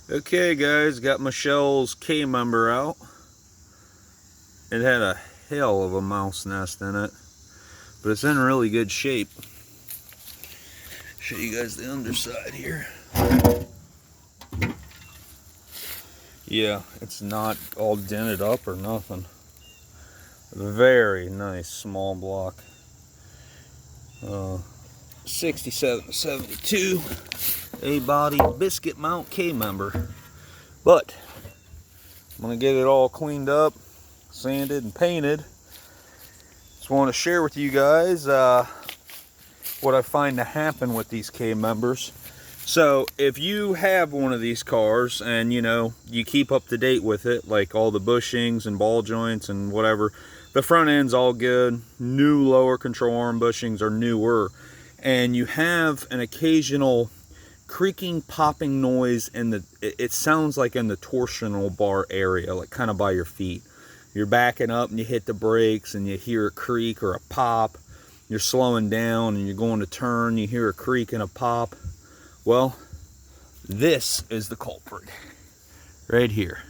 Okay guys, got Michelle's K member out. It had a hell of a mouse nest in it, but it's in really good shape. Show you guys the underside here. Yeah, it's not all dented up or nothing. Very nice small block. 67 to 72 A-body biscuit mount K member. But I'm gonna get it all cleaned up, sanded and painted. Just want to share with you guys what I find to happen with these K members. So if you have one of these cars and you keep up to date with it, like all the bushings and ball joints and whatever, the front end's all good, new lower control arm bushings are newer, and you have an occasional creaking, popping noise in it sounds like in the torsional bar area, like kind of by your feet. You're backing up and you hit the brakes and you hear a creak or a pop. You're slowing down and you're going to turn, you hear a creak and a pop. Well, this is the culprit right here.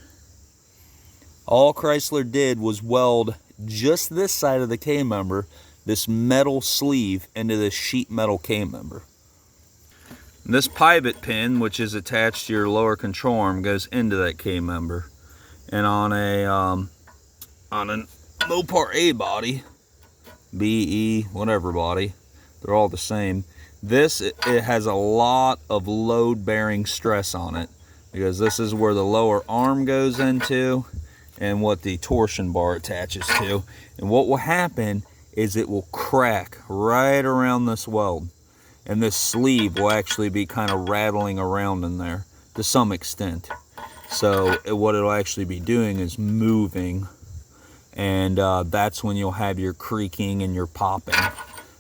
All Chrysler did was weld just this side of the K member, this metal sleeve, into this sheet metal K member. This pivot pin, which is attached to your lower control arm, goes into that K member. And on a Mopar A body, BE, whatever body, they're all the same. This, it has a lot of load bearing stress on it, because this is where the lower arm goes into and what the torsion bar attaches to. And what will happen is it will crack right around this weld, and this sleeve will actually be kind of rattling around in there to some extent. So what it'll actually be doing is moving, and that's when you'll have your creaking and your popping.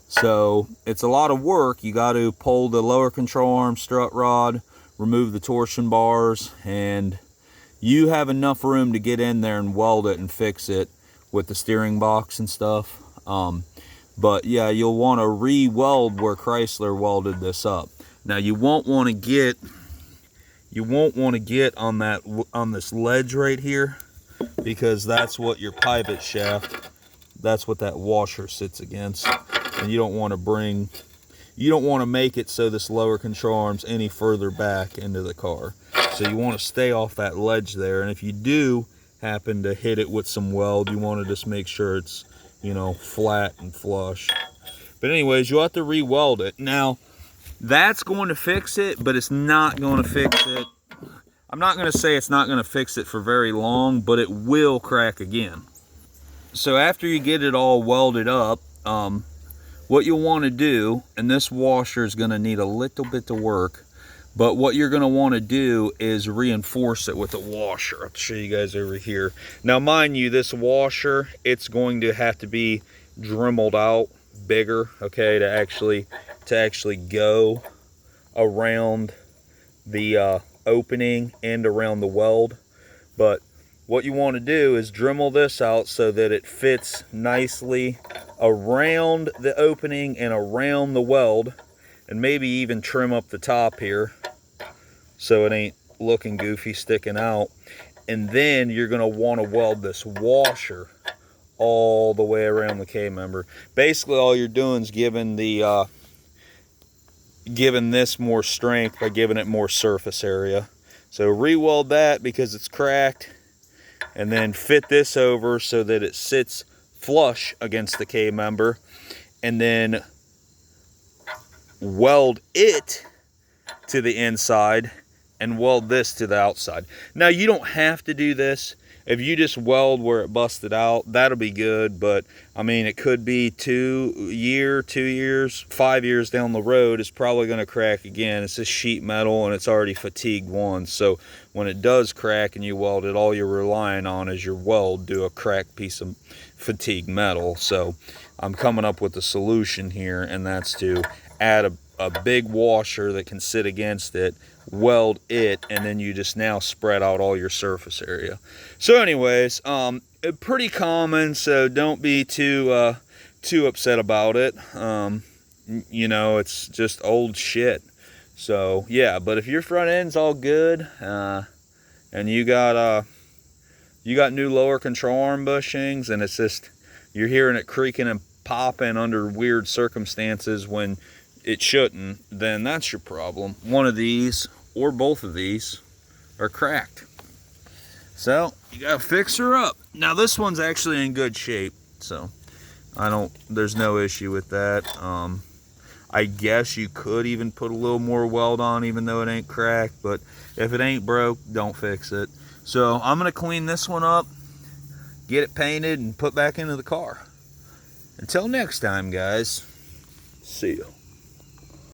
So it's a lot of work. You got to pull the lower control arm strut rod, remove the torsion bars, and you have enough room to get in there and weld it and fix it with the steering box and stuff. But yeah, you'll want to re-weld where Chrysler welded this up. Now you won't want to get on this ledge right here, because that's what your pivot shaft, that's what that washer sits against. And you don't want to make it so this lower control arm's any further back into the car. So you want to stay off that ledge there. And if you do happen to hit it with some weld, you want to just make sure it's, flat and flush. But anyways, you'll have to re-weld it. Now, that's going to fix it, but it's not going to fix it. I'm not going to say it's not going to fix it for very long, but it will crack again. So after you get it all welded up, what you'll want to do, and this washer is going to need a little bit of work, but what you're going to want to do is reinforce it with a washer. I'll show you guys over here. Now, mind you, this washer, it's going to have to be dremeled out bigger, okay, to actually go around the opening and around the weld. But what you want to do is dremel this out so that it fits nicely around the opening and around the weld, and maybe even trim up the top here so it ain't looking goofy sticking out. And then you're going to want to weld this washer all the way around the K member. Basically all you're doing is giving this more strength by giving it more surface area. So re-weld that because it's cracked, and then fit this over so that it sits flush against the K member, and then weld it to the inside and weld this to the outside. Now, you don't have to do this. If you just weld where it busted out, that'll be good. But I mean, it could be 2 years, 5 years down the road, it's probably going to crack again. It's just sheet metal and it's already fatigued once. So when it does crack and you weld it, all you're relying on is your weld to a cracked piece of fatigued metal. So I'm coming up with a solution here, and that's to add a big washer that can sit against it, weld it, and then you just now spread out all your surface area. So anyways, pretty common, so don't be too upset about it. It's just old shit. So yeah, but if your front end's all good, and you got new lower control arm bushings, and it's just you're hearing it creaking and popping under weird circumstances when it shouldn't, then that's your problem. One of these or both of these are cracked. So you gotta fix her up. Now this one's actually in good shape, so there's no issue with that. I guess you could even put a little more weld on even though it ain't cracked, but if it ain't broke, don't fix it. So I'm gonna clean this one up, get it painted, and put back into the car. Until next time, guys, see you.